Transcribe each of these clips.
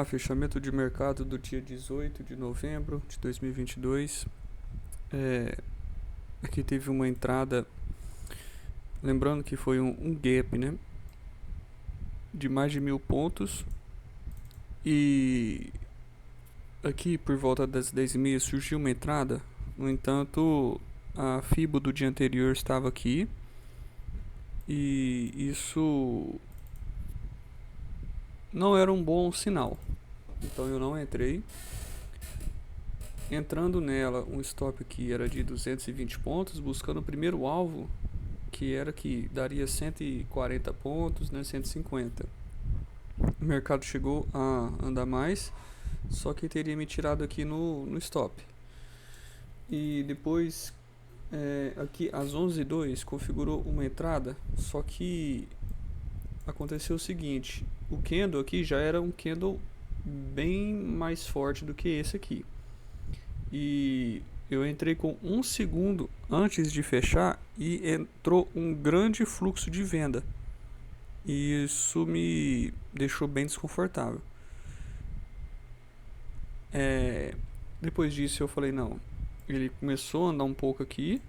Fechamento de mercado do dia 18 de novembro de 2022. Aqui teve uma entrada, lembrando que foi um gap, né, de mais de 1.000 pontos. E aqui por volta das 10h30 surgiu uma entrada. No entanto, a FIBO do dia anterior estava aqui, e isso não era um bom sinal. Então eu não entrei. Entrando nela, um stop aqui era de 220 pontos, buscando o primeiro alvo, que era que daria 140 pontos, né, 150. O mercado chegou a andar mais, só que teria me tirado aqui no stop. E depois, aqui às 11h02, configurou uma entrada, só que aconteceu o seguinte: o candle aqui já era um candle bem mais forte do que esse aqui. E eu entrei com 1 segundo antes de fechar e entrou um grande fluxo de venda. E isso me deixou bem desconfortável. Depois disso eu falei, não, ele começou a andar um pouco aqui,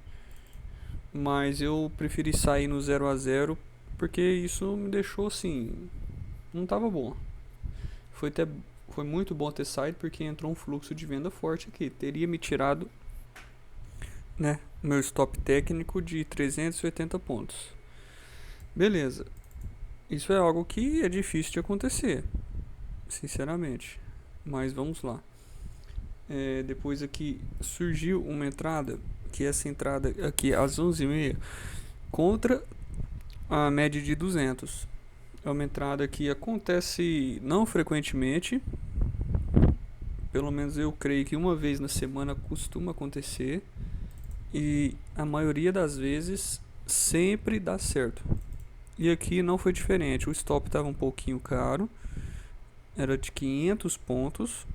mas eu preferi sair no 0 a 0 porque isso me deixou assim, não estava bom. Foi muito bom ter saído, porque entrou um fluxo de venda forte aqui. Teria me tirado, né, meu stop técnico de 380 pontos. Beleza. Isso é algo que é difícil de acontecer, sinceramente. Mas vamos lá. Depois aqui surgiu uma entrada, que essa entrada aqui às 11h30, contra a média de 200. É uma entrada que acontece não frequentemente, pelo menos eu creio que uma vez na semana costuma acontecer, e a maioria das vezes sempre dá certo. E aqui não foi diferente. O stop estava um pouquinho caro, era de 500 pontos,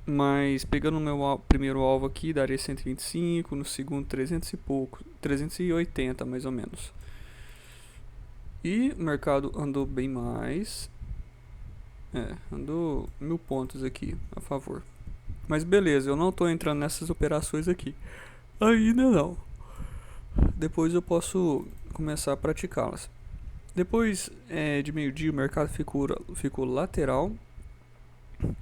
mas pegando o meu primeiro alvo aqui daria 125, no segundo 300 e pouco, 380 mais ou menos. E o mercado andou bem mais, andou 1.000 pontos aqui a favor. Mas beleza, eu não estou entrando nessas operações aqui ainda não. Depois eu posso começar a praticá-las. Depois de meio-dia o mercado ficou lateral,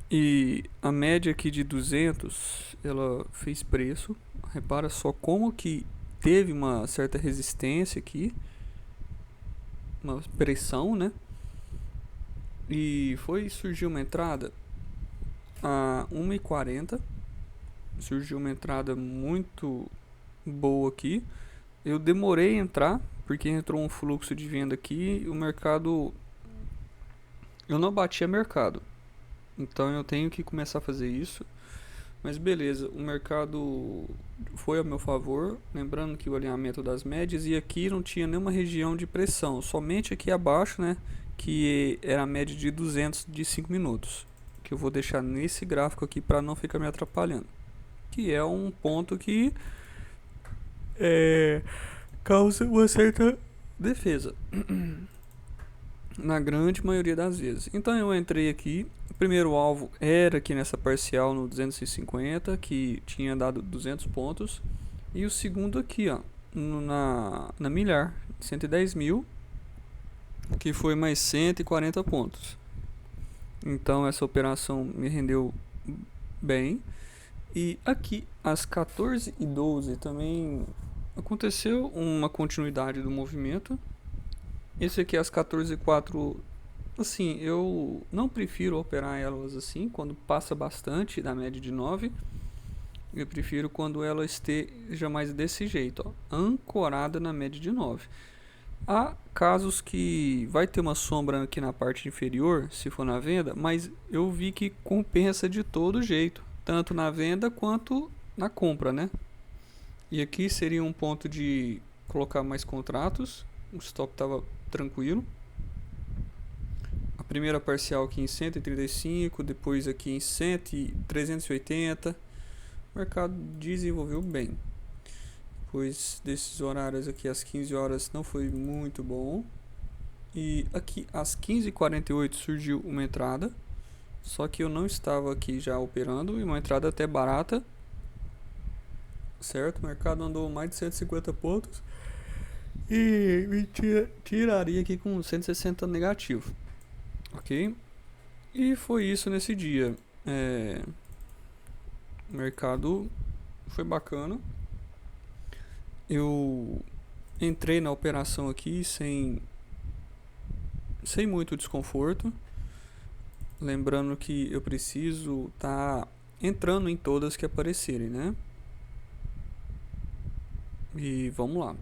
e a média aqui de 200 ela fez preço. Repara só como que teve uma certa resistência aqui, uma pressão, né? E surgiu uma entrada a 1h40. Surgiu uma entrada muito boa aqui. Eu demorei a entrar, porque entrou um fluxo de venda aqui. O mercado, eu não batia mercado, então eu tenho que começar a fazer isso. Mas beleza, o mercado foi a meu favor. Lembrando que o alinhamento das médias, e aqui não tinha nenhuma região de pressão, somente aqui abaixo, né, que era a média de 200 de 5 minutos, que eu vou deixar nesse gráfico aqui para não ficar me atrapalhando, que é um ponto que causa uma certa defesa na grande maioria das vezes. Então eu entrei aqui. O primeiro alvo era aqui nessa parcial no 250, que tinha dado 200 pontos. E o segundo aqui, ó, na milhar, 110 mil, que foi mais 140 pontos. Então essa operação me rendeu bem. E aqui às 14h12 também aconteceu uma continuidade do movimento. Esse aqui às 14h04, assim, eu não prefiro operar elas assim, quando passa bastante da média de 9. Eu prefiro quando ela esteja mais desse jeito, ó, ancorada na média de 9. Há casos que vai ter uma sombra aqui na parte inferior, se for na venda, mas eu vi que compensa de todo jeito, tanto na venda quanto na compra, né? E aqui seria um ponto de colocar mais contratos. O stop estava tranquilo. A primeira parcial aqui em 135, depois aqui em 380. O mercado desenvolveu bem. Depois desses horários aqui às 15 horas não foi muito bom. E aqui às 15h48 surgiu uma entrada, só que eu não estava aqui já operando, e uma entrada até barata, certo? O mercado andou mais de 150 pontos e me tiraria aqui com 160 negativo, ok? E foi isso nesse dia. O mercado foi bacana. Eu entrei na operação aqui sem muito desconforto. Lembrando que eu preciso estar entrando em todas que aparecerem, né? E vamos lá.